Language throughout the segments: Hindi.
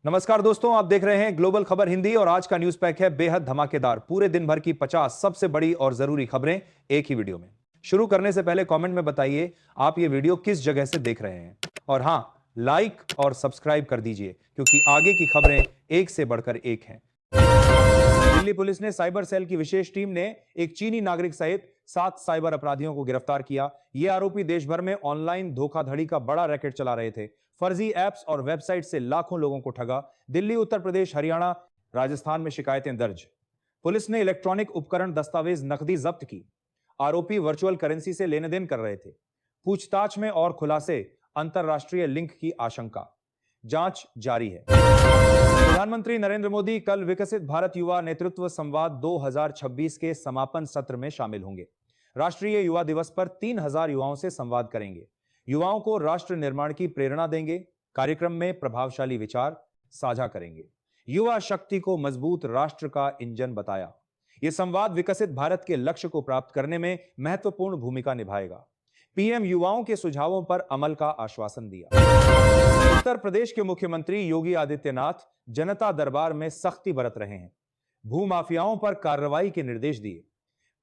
नमस्कार दोस्तों, आप देख रहे हैं ग्लोबल खबर हिंदी और आज का न्यूज पैक है बेहद धमाकेदार। पूरे दिन भर की 50 सबसे बड़ी और जरूरी खबरें एक ही वीडियो में। शुरू करने से पहले कमेंट में बताइए आप ये वीडियो किस जगह से देख रहे हैं और हां, लाइक और सब्सक्राइब कर दीजिए क्योंकि आगे की खबरें एक से बढ़कर एक हैं। दिल्ली पुलिस ने साइबर सेल की विशेष टीम ने एक चीनी नागरिक सहित 7 साइबर अपराधियों को गिरफ्तार किया। ये आरोपी देश भर में ऑनलाइन धोखाधड़ी का बड़ा रैकेट चला रहे थे। फर्जी ऐप्स और वेबसाइट से लाखों लोगों को ठगा। दिल्ली, उत्तर प्रदेश, हरियाणा, राजस्थान में शिकायतें दर्ज। पुलिस ने इलेक्ट्रॉनिक उपकरण, दस्तावेज, नकदी जब्त की। आरोपी वर्चुअल करेंसी से लेन देन कर रहे थे। पूछताछ में और खुलासे, अंतरराष्ट्रीय लिंक की आशंका। जांच जारी है। प्रधानमंत्री नरेंद्र मोदी कल विकसित भारत युवा नेतृत्व संवाद 2026 के समापन सत्र में शामिल होंगे। राष्ट्रीय युवा दिवस पर 3000 युवाओं से संवाद करेंगे। युवाओं को राष्ट्र निर्माण की प्रेरणा देंगे। कार्यक्रम में प्रभावशाली विचार साझा करेंगे। युवा शक्ति को मजबूत राष्ट्र का इंजन बताया। यह संवाद विकसित भारत के लक्ष्य को प्राप्त करने में महत्वपूर्ण भूमिका निभाएगा। पीएम युवाओं के सुझावों पर अमल का आश्वासन दिया। उत्तर प्रदेश के मुख्यमंत्री योगी आदित्यनाथ जनता दरबार में सख्ती बरत रहे हैं। भूमाफियाओं पर कार्रवाई के निर्देश दिए।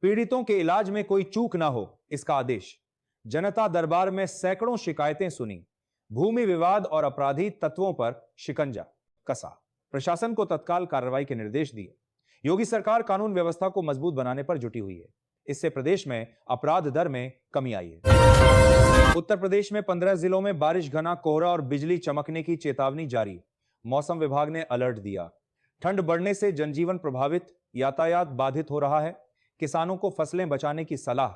पीड़ितों के इलाज में कोई चूक ना हो, इसका आदेश। जनता दरबार में सैकड़ों शिकायतें सुनी। भूमि विवाद और अपराधी तत्वों पर शिकंजा कसा। प्रशासन को तत्काल कार्रवाई के निर्देश दिए। योगी सरकार कानून व्यवस्था को मजबूत बनाने पर जुटी हुई है। इससे प्रदेश में अपराध दर में कमी आई है। उत्तर प्रदेश में 15 जिलों में बारिश, घना कोहरा और बिजली चमकने की चेतावनी जारी। मौसम विभाग ने अलर्ट दिया। ठंड बढ़ने से जनजीवन प्रभावित, यातायात बाधित हो रहा है। किसानों को फसलें बचाने की सलाह।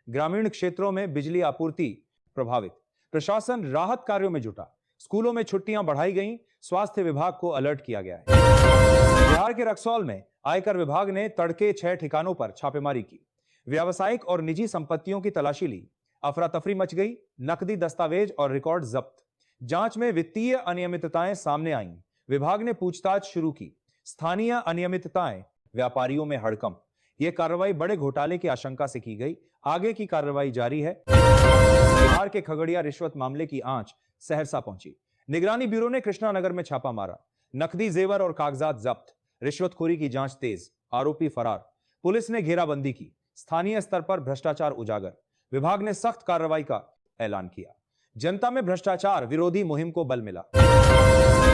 ग्रामीण क्षेत्रों में बिजली आपूर्ति प्रभावित। प्रशासन राहत कार्यों में जुटा। स्कूलों में छुट्टियां बढ़ाई गईं। स्वास्थ्य विभाग को अलर्ट किया गया है। बिहार के रक्सौल में आयकर विभाग ने तड़के 6 ठिकानों पर छापेमारी की। व्यावसायिक और निजी संपत्तियों की तलाशी ली। अफरा तफरी मच गई। नकदी, दस्तावेज और रिकॉर्ड जब्त। जांच में वित्तीय अनियमितताएं सामने आईं। विभाग ने पूछताछ शुरू की। स्थानीय अनियमितताएं, व्यापारियों में हड़कंप। यह कार्रवाई बड़े घोटाले की आशंका से की गई। आगे की कार्रवाई जारी है। बिहार के खगड़िया रिश्वत मामले की आंच सहरसा पहुंची। निगरानी ब्यूरो ने कृष्णानगर में छापा मारा। नकदी, जेवर और कागजात जब्त। रिश्वतखोरी की जांच तेज। आरोपी फरार। पुलिस ने घेराबंदी की। स्थानीय स्तर पर भ्रष्टाचार उजागर। विभाग ने सख्त कार्रवाई का ऐलान किया। जनता में भ्रष्टाचार विरोधी मुहिम को बल मिला।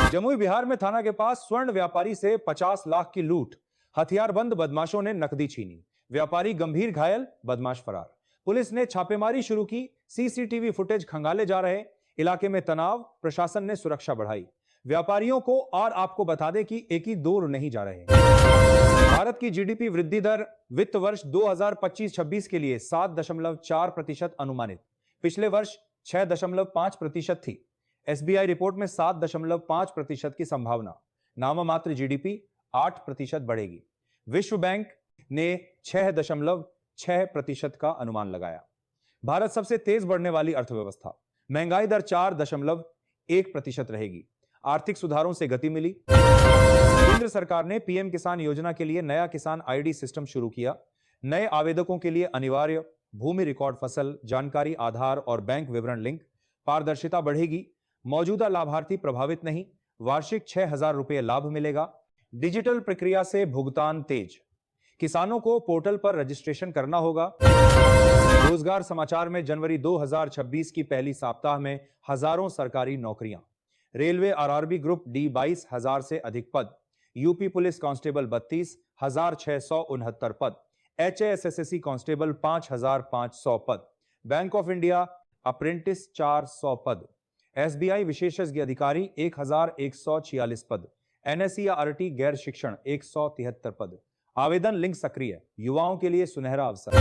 जमुई बिहार में थाना के पास स्वर्ण व्यापारी से 50 लाख की लूट। हथियारबंद बदमाशों ने नकदी छीनी। व्यापारी गंभीर घायल, बदमाश फरार। पुलिस ने छापेमारी शुरू की। सीसीटीवी फुटेज खंगाले जा रहे। इलाके में तनाव। प्रशासन ने सुरक्षा बढ़ाई। व्यापारियों को और आपको बता दें कि एक ही दौर नहीं जा रहे। भारत की जीडीपी वृद्धि दर वित्त वर्ष 2025-26 के लिए 7.4% अनुमानित। पिछले वर्ष 6.5% थी। एसबीआई रिपोर्ट में 7.5% की संभावना। नाममात्र जीडीपी 8% बढ़ेगी। विश्व बैंक ने 6.6% का अनुमान लगाया। भारत सबसे तेज बढ़ने वाली अर्थव्यवस्था। महंगाई दर 4.1% रहेगी। आर्थिक सुधारों से गति मिली। केंद्र सरकार ने पीएम किसान योजना के लिए नया किसान आईडी सिस्टम शुरू किया। नए आवेदकों के लिए अनिवार्य भूमि रिकॉर्ड, फसल जानकारी, आधार और बैंक विवरण लिंक। पारदर्शिता बढ़ेगी। मौजूदा लाभार्थी प्रभावित नहीं। वार्षिक 6,000 रुपये लाभ मिलेगा। डिजिटल प्रक्रिया से भुगतान तेज। किसानों को पोर्टल पर रजिस्ट्रेशन करना होगा। रोजगार समाचार में जनवरी 2026 की पहली सप्ताह में हजारों सरकारी नौकरियां। रेलवे आरआरबी ग्रुप डी 22,000 से अधिक पद। यूपी पुलिस कांस्टेबल 32,669 पद। एचएएसएससी कांस्टेबल 5,500 पद। बैंक ऑफ इंडिया अप्रेंटिस 400 पद। एसबीआई विशेषज्ञ अधिकारी 1,146 पद। एनएसईआरटी गैर शिक्षण 173 पद। आवेदन लिंक सक्रिय। युवाओं के लिए सुनहरा अवसर।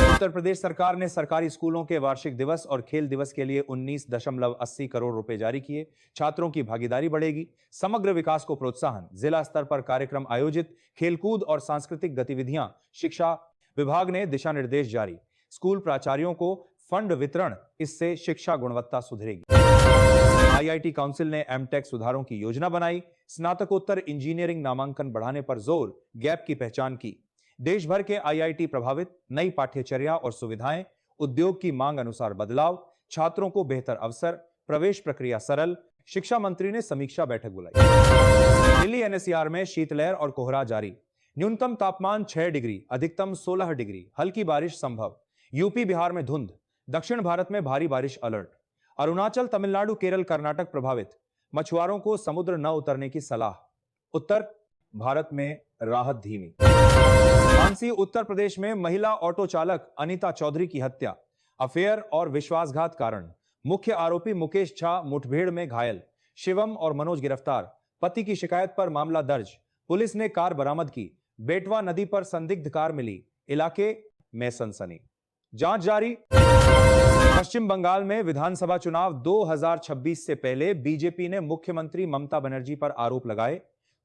उत्तर प्रदेश सरकार ने सरकारी स्कूलों के वार्षिक दिवस और खेल दिवस के लिए 19.80 करोड़ रुपए जारी किए। छात्रों की भागीदारी बढ़ेगी। समग्र विकास को प्रोत्साहन। जिला स्तर पर कार्यक्रम आयोजित। खेलकूद और सांस्कृतिक गतिविधियां। शिक्षा विभाग ने दिशा निर्देश जारी। स्कूल प्राचार्यों को फंड वितरण। इससे शिक्षा गुणवत्ता सुधरेगी। आईआईटी काउंसिल ने एमटेक सुधारों की योजना बनाई। स्नातकोत्तर इंजीनियरिंग नामांकन बढ़ाने पर जोर। गैप की पहचान की। देश भर के आईआईटी प्रभावित। नई पाठ्यचर्या और सुविधाएं। उद्योग की मांग अनुसार बदलाव। छात्रों को बेहतर अवसर। प्रवेश प्रक्रिया सरल। शिक्षा मंत्री ने समीक्षा बैठक बुलाई। दिल्ली एनसीआर में शीतलहर और कोहरा जारी। न्यूनतम तापमान 6 डिग्री, अधिकतम 16 डिग्री, हल्की बारिश संभव। यूपी बिहार में धुंध, दक्षिण भारत में भारी बारिश अलर्ट। अरुणाचल, तमिलनाडु, केरल, कर्नाटक प्रभावित, मछुआरों को समुद्र न उतरने की सलाह। उत्तर भारत में राहत धीमी। मानसी, उत्तर प्रदेश में महिला ऑटो चालक अनीता चौधरी की हत्या, अफेयर और विश्वासघात कारण। मुख्य आरोपी मुकेश झा मुठभेड़ में घायल। शिवम और मनोज गिरफ्तार। पति की शिकायत पर मामला दर्ज। पुलिस ने कार बरामद की। बेटवा नदी पर संदिग्ध कार मिली, इलाके में सनसनी। जांच जारी। पश्चिम बंगाल में विधानसभा चुनाव 2026 से पहले बीजेपी ने मुख्यमंत्री ममता बनर्जी पर आरोप लगाए।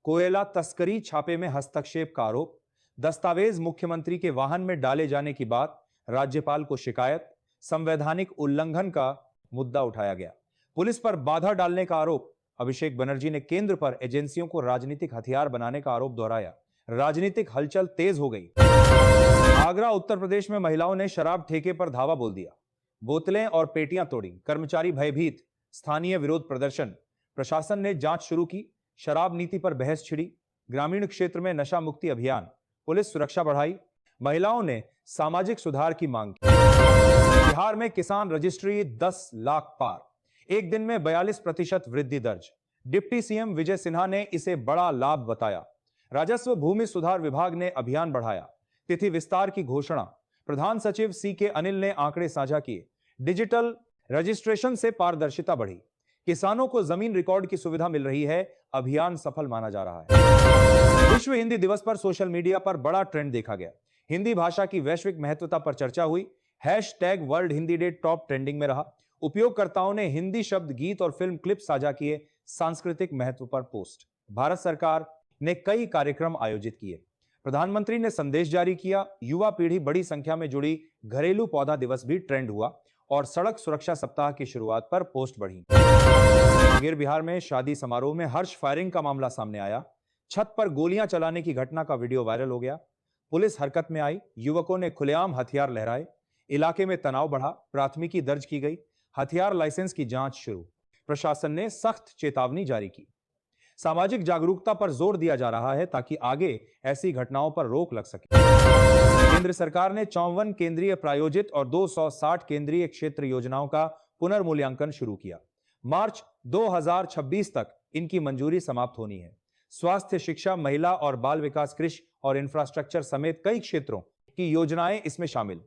कोयला तस्करी छापे में हस्तक्षेप का आरोप। दस्तावेज मुख्यमंत्री के वाहन में डाले जाने की बात, राज्यपाल को शिकायत। संवैधानिक उल्लंघन का मुद्दा उठाया गया। पुलिस पर बाधा डालने का आरोप। अभिषेक बनर्जी ने केंद्र पर एजेंसियों को राजनीतिक हथियार बनाने का आरोप दोहराया। राजनीतिक हलचल तेज हो गई। आगरा, उत्तर प्रदेश में महिलाओं ने शराब ठेके पर धावा बोल दिया। बोतलें और पेटियां तोड़ी, कर्मचारी भयभीत, स्थानीय विरोध प्रदर्शन। प्रशासन ने जांच शुरू की। शराब नीति पर बहस छिड़ी। ग्रामीण क्षेत्र में नशा मुक्ति अभियान, पुलिस सुरक्षा बढ़ाई। महिलाओं ने सामाजिक सुधार की मांग की। बिहार में किसान रजिस्ट्री 10 लाख पार, एक दिन में 42% वृद्धि दर्ज। डिप्टी सीएम विजय सिन्हा ने इसे बड़ा लाभ बताया। राजस्व भूमि सुधार विभाग ने अभियान बढ़ाया। तिथि विस्तार की घोषणा। प्रधान सचिव सीके अनिल ने आंकड़े साझा किए। डिजिटल रजिस्ट्रेशन से पारदर्शिता बढ़ी। किसानों को जमीन रिकॉर्ड की सुविधा मिल रही है। अभियान सफल माना जा रहा है। विश्व हिंदी दिवस पर सोशल मीडिया पर बड़ा ट्रेंड देखा गया। हिंदी भाषा की वैश्विक महत्वता पर चर्चा हुई। Hashtag world Hindi day top trending में रहा। उपयोगकर्ताओं ने हिंदी शब्द, गीत और फिल्म क्लिप साझा किए। सांस्कृतिक महत्व पर पोस्ट। भारत सरकार ने कई कार्यक्रम आयोजित किए। प्रधानमंत्री ने संदेश जारी किया। युवा पीढ़ी बड़ी संख्या में जुड़ी। घरेलू पौधा दिवस भी ट्रेंड हुआ और सड़क सुरक्षा सप्ताह की शुरुआत पर पोस्ट बढ़ी। मुंगेर, बिहार में शादी समारोह में हर्ष फायरिंग का मामला सामने आया। छत पर गोलियां चलाने की घटना का वीडियो वायरल हो गया। पुलिस हरकत में आई। युवकों ने खुलेआम हथियार लहराए। इलाके में तनाव बढ़ा। प्राथमिकी दर्ज की गई। हथियार लाइसेंस की जांच शुरू। प्रशासन ने सख्त चेतावनी जारी की। सामाजिक जागरूकता पर जोर दिया जा रहा है ताकि आगे ऐसी घटनाओं पर रोक लग सके। केंद्र सरकार ने 54 केंद्रीय प्रायोजित और 260 केंद्रीय क्षेत्र योजनाओं का पुनर्मूल्यांकन शुरू किया। मार्च 2026 तक इनकी मंजूरी समाप्त होनी है। स्वास्थ्य, शिक्षा, महिला और बाल विकास, कृषि और इंफ्रास्ट्रक्चर समेत कई क्षेत्रों की योजनाएं इसमें शामिल।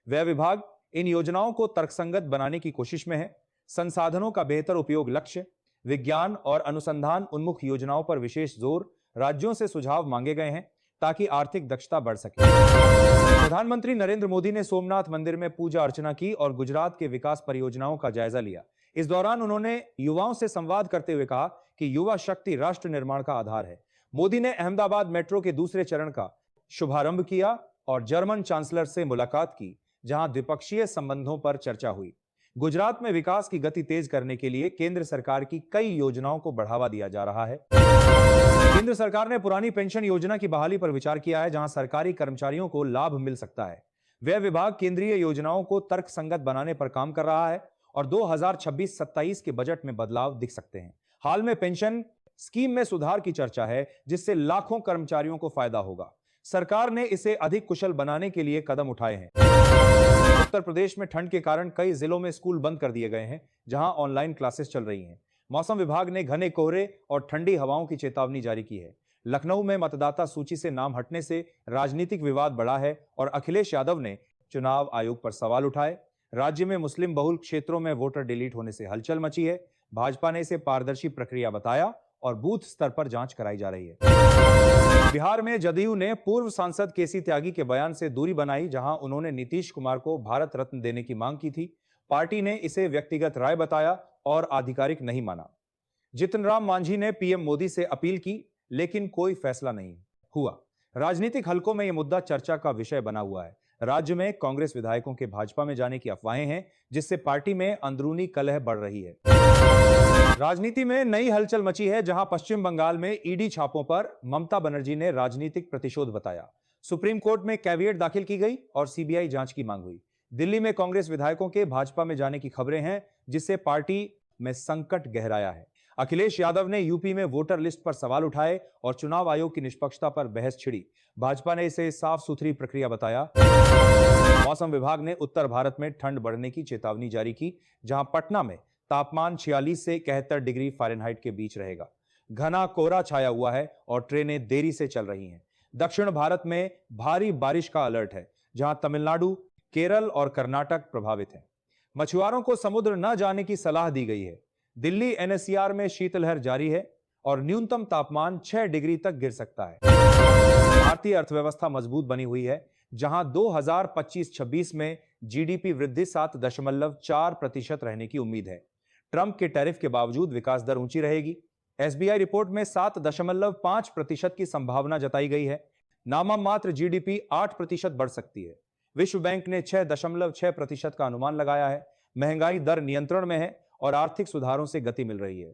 व्यय विभाग इन योजनाओं को तर्कसंगत बनाने की कोशिश में है। संसाधनों का बेहतर उपयोग लक्ष्य। विज्ञान और अनुसंधान उन्मुख योजनाओं पर विशेष जोर। राज्यों से सुझाव मांगे गए हैं ताकि आर्थिक दक्षता बढ़ सके। प्रधानमंत्री नरेंद्र मोदी ने सोमनाथ मंदिर में पूजा अर्चना की और गुजरात के विकास परियोजनाओं का जायजा लिया। इस दौरान उन्होंने युवाओं से संवाद करते हुए कहा कि युवा शक्ति राष्ट्र निर्माण का आधार है। मोदी ने अहमदाबाद मेट्रो के दूसरे चरण का शुभारंभ किया और जर्मन चांसलर से मुलाकात की, जहां द्विपक्षीय संबंधों पर चर्चा हुई। गुजरात में विकास की गति तेज करने के लिए केंद्र सरकार की कई योजनाओं को बढ़ावा दिया जा रहा है। केंद्र सरकार ने पुरानी पेंशन योजना की बहाली पर विचार किया है, जहां सरकारी कर्मचारियों को लाभ मिल सकता है। व्यय विभाग केंद्रीय योजनाओं को तर्कसंगत बनाने पर काम कर रहा है और 2026-27 के बजट में बदलाव दिख सकते हैं। हाल में पेंशन स्कीम में सुधार की चर्चा है, जिससे लाखों कर्मचारियों को फायदा होगा। सरकार ने इसे अधिक कुशल बनाने के लिए कदम उठाए हैं। उत्तर प्रदेश में ठंड के कारण कई जिलों में स्कूल बंद कर दिए गए हैं, जहां ऑनलाइन क्लासेस चल रही हैं। मौसम विभाग ने घने कोहरे और ठंडी हवाओं की चेतावनी जारी की है। लखनऊ में मतदाता सूची से नाम हटने से राजनीतिक विवाद बढ़ा है और अखिलेश यादव ने चुनाव आयोग पर सवाल उठाए। राज्य में मुस्लिम बहुल क्षेत्रों में वोटर डिलीट होने से हलचल मची है। भाजपा ने इसे पारदर्शी प्रक्रिया बताया और बूथ स्तर पर जांच कराई जा रही है। बिहार में जदयू ने पूर्व सांसद केसी त्यागी के बयान से दूरी बनाई, जहां उन्होंने नीतीश कुमार को भारत रत्न देने की मांग की थी। पार्टी ने इसे व्यक्तिगत राय बताया और आधिकारिक नहीं माना। जितन राम मांझी ने पीएम मोदी से अपील की, लेकिन कोई फैसला नहीं हुआ। राजनीतिक हलकों में यह मुद्दा चर्चा का विषय बना हुआ है। राज्य में कांग्रेस विधायकों के भाजपा में जाने की अफवाहें हैं, जिससे पार्टी में अंदरूनी कलह बढ़ रही है। राजनीति में नई हलचल मची है, जहां पश्चिम बंगाल में ईडी छापों पर ममता बनर्जी ने राजनीतिक प्रतिशोध बताया। सुप्रीम कोर्ट में कैविएट दाखिल की गई और सीबीआई जांच की मांग हुई। दिल्ली में कांग्रेस विधायकों के भाजपा में जाने की खबरें हैं, जिससे पार्टी में संकट गहराया है। अखिलेश यादव ने यूपी में वोटर लिस्ट पर सवाल उठाए और चुनाव आयोग की निष्पक्षता पर बहस छिड़ी। भाजपा ने इसे साफ सुथरी प्रक्रिया बताया। मौसम विभाग ने उत्तर भारत में ठंड बढ़ने की चेतावनी जारी की, जहां पटना में तापमान 46 से 71 डिग्री फ़ारेनहाइट के बीच रहेगा। घना कोहरा छाया हुआ है और ट्रेनें देरी से चल रही हैं। दक्षिण भारत में भारी बारिश का अलर्ट है, जहां तमिलनाडु, केरल और कर्नाटक प्रभावित हैं। मछुआरों को समुद्र न जाने की सलाह दी गई है। दिल्ली एनसीआर में शीतलहर जारी है और न्यूनतम तापमान 6 डिग्री तक गिर सकता है। भारतीय अर्थव्यवस्था मजबूत बनी हुई है, जहां 2025-26 में जीडीपी वृद्धि 7.4% रहने की उम्मीद है। ट्रंप के टैरिफ के बावजूद विकास दर ऊंची रहेगी। एसबीआई रिपोर्ट में 7.5% की संभावना जताई गई है। नाममात्र मात्र जीडीपी 8% बढ़ सकती है। विश्व बैंक ने 6.6% का अनुमान लगाया है। महंगाई दर नियंत्रण में है और आर्थिक सुधारों से गति मिल रही है।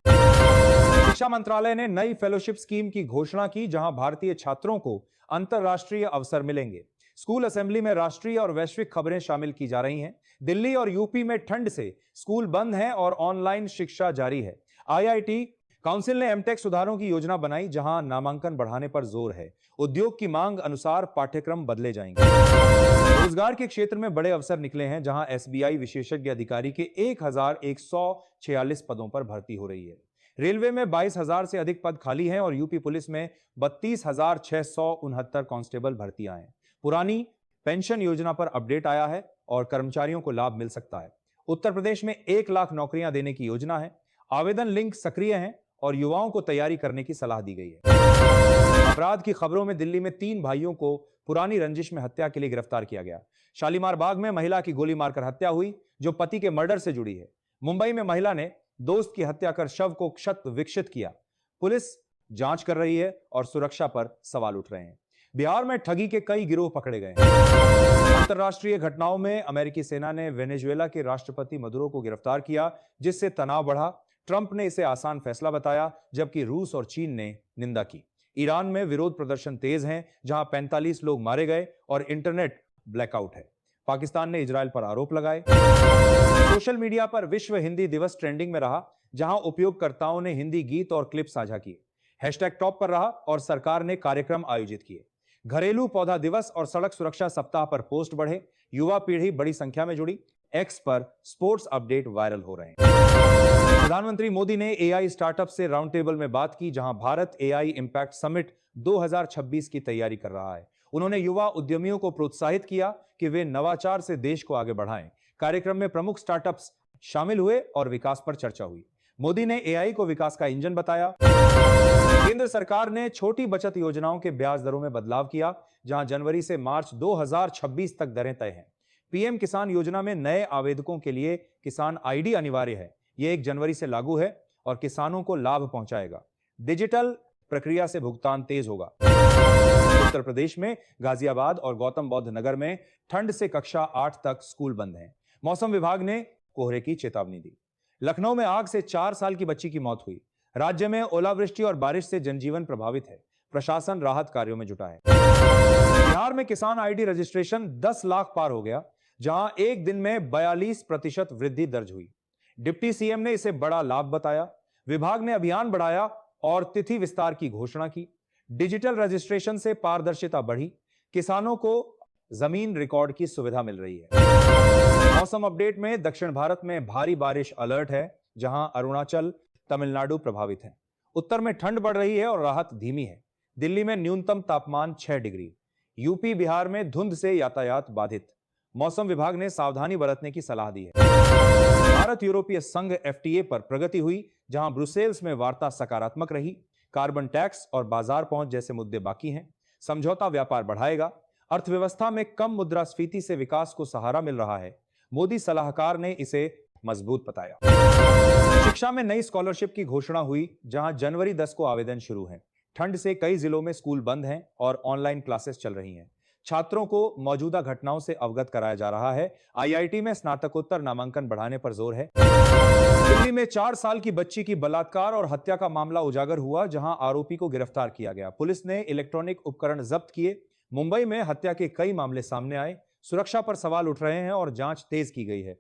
शिक्षा मंत्रालय ने नई फेलोशिप स्कीम की घोषणा की, जहां भारतीय छात्रों को अंतरराष्ट्रीय अवसर मिलेंगे। स्कूल असेंबली में राष्ट्रीय और वैश्विक खबरें शामिल की जा रही हैं। दिल्ली और यूपी में ठंड से स्कूल बंद हैं और ऑनलाइन शिक्षा जारी है। आईआईटी काउंसिल ने एमटेक सुधारों की योजना बनाई, जहां नामांकन बढ़ाने पर जोर है। उद्योग की मांग अनुसार पाठ्यक्रम बदले जाएंगे। रोजगार के क्षेत्र में बड़े अवसर निकले हैं, जहां एसबीआई विशेषज्ञ अधिकारी के 1146 पदों पर भर्ती हो रही है। रेलवे में 22,000 से अधिक पद खाली हैं और यूपी पुलिस में 32,669 कांस्टेबल भर्तियां हैं। पुरानी पेंशन योजना पर अपडेट आया है और कर्मचारियों को लाभ मिल सकता है। उत्तर प्रदेश में 1 लाख नौकरियां देने की योजना है। आवेदन लिंक सक्रिय हैं और युवाओं को तैयारी करने की सलाह दी गई है। अपराध की खबरों में दिल्ली में 3 भाइयों को पुरानी रंजिश में हत्या के लिए गिरफ्तार किया गया। शालीमार बाग में महिला की गोली मारकर हत्या हुई, जो पति के मर्डर से जुड़ी है। मुंबई में महिला ने दोस्त की हत्या कर शव को क्षत विक्षत किया। पुलिस जांच कर रही है और सुरक्षा पर सवाल उठ रहे हैं। बिहार में ठगी के कई गिरोह पकड़े गए हैं। अंतरराष्ट्रीय घटनाओं में अमेरिकी सेना ने वेनेजुएला के राष्ट्रपति मदुरो को गिरफ्तार किया, जिससे तनाव बढ़ा। ट्रंप ने इसे आसान फैसला बताया, जबकि रूस और चीन ने निंदा की। ईरान में विरोध प्रदर्शन तेज हैं, जहां 45 लोग मारे गए और इंटरनेट ब्लैकआउट है। पाकिस्तान ने इजरायल पर आरोप लगाए। सोशल मीडिया पर विश्व हिंदी दिवस ट्रेंडिंग में रहा, जहां उपयोगकर्ताओं ने हिंदी गीत और क्लिप साझा किए। हैशटैग टॉप पर रहा और सरकार ने कार्यक्रम आयोजित किए। घरेलू पौधा दिवस और सड़क सुरक्षा सप्ताह पर पोस्ट बढ़े। युवा पीढ़ी बड़ी संख्या में जुड़ी। एक्स पर स्पोर्ट्स अपडेट वायरल हो रहे हैं। प्रधानमंत्री मोदी ने एआई स्टार्टअप से राउंड टेबल में बात की, जहां भारत एआई इंपैक्ट समिट 2026 की तैयारी कर रहा है। उन्होंने युवा उद्यमियों को प्रोत्साहित किया कि वे नवाचार से देश को आगे बढ़ाएं। कार्यक्रम में प्रमुख स्टार्टअप्स शामिल हुए और विकास पर चर्चा हुई। मोदी ने एआई को विकास का इंजन बताया। केंद्र सरकार ने छोटी बचत योजनाओं के ब्याज दरों में बदलाव किया, जहां जनवरी से मार्च 2026 तक दरें तय हैं। पीएम किसान योजना में नए आवेदकों के लिए किसान आईडी अनिवार्य है। यह 1 जनवरी से लागू है और किसानों को लाभ पहुंचाएगा। डिजिटल प्रक्रिया से भुगतान तेज होगा। उत्तर प्रदेश में गाजियाबाद और गौतम बुद्ध नगर में ठंड से कक्षा 8 तक स्कूल बंद हैं। मौसम विभाग ने कोहरे की चेतावनी दी। लखनऊ में आग से 4 साल की बच्ची की मौत हुई। राज्य में ओलावृष्टि और बारिश से जनजीवन प्रभावित है। प्रशासन राहत कार्यों में जुटा है। बिहार में किसान आईडी रजिस्ट्रेशन 10 लाख पार हो गया, जहां एक दिन में 42% वृद्धि दर्ज हुई। डिप्टी सीएम ने इसे बड़ा लाभ बताया। विभाग ने अभियान बढ़ाया और तिथि विस्तार की घोषणा की। डिजिटल रजिस्ट्रेशन से पारदर्शिता बढ़ी। किसानों को जमीन रिकॉर्ड की सुविधा मिल रही है। मौसम अपडेट में दक्षिण भारत में भारी बारिश अलर्ट है, जहां अरुणाचल, तमिलनाडु प्रभावित है। उत्तर में ठंड बढ़ रही है और राहत धीमी है। दिल्ली में न्यूनतम तापमान 6 डिग्री। यूपी बिहार में धुंध से यातायात बाधित। मौसम विभाग ने सावधानी बरतने की सलाह दी है। भारत यूरोपीय संघ एफटीए पर प्रगति हुई, जहां ब्रुसेल्स में वार्ता सकारात्मक रही। कार्बन टैक्स और बाजार पहुंच जैसे मुद्दे बाकी हैं। समझौता व्यापार बढ़ाएगा। अर्थव्यवस्था में कम मुद्रास्फीति से विकास को सहारा मिल रहा है। मोदी सलाहकार ने इसे मजबूत बताया। शिक्षा में नई स्कॉलरशिप की घोषणा हुई, जहां जनवरी 10 को आवेदन शुरू हैं। ठंड से कई जिलों में स्कूल बंद हैं और ऑनलाइन क्लासेस चल रही हैं। छात्रों को मौजूदा घटनाओं से अवगत कराया जा रहा है। आईआईटी में स्नातकोत्तर नामांकन बढ़ाने पर जोर है। दिल्ली में 4 साल की बच्ची की बलात्कार और हत्या का मामला उजागर हुआ, जहां आरोपी को गिरफ्तार किया गया। पुलिस ने इलेक्ट्रॉनिक उपकरण जब्त किए। मुंबई में हत्या के कई मामले सामने आए। सुरक्षा पर सवाल उठ रहे हैं और जांच तेज की गई है।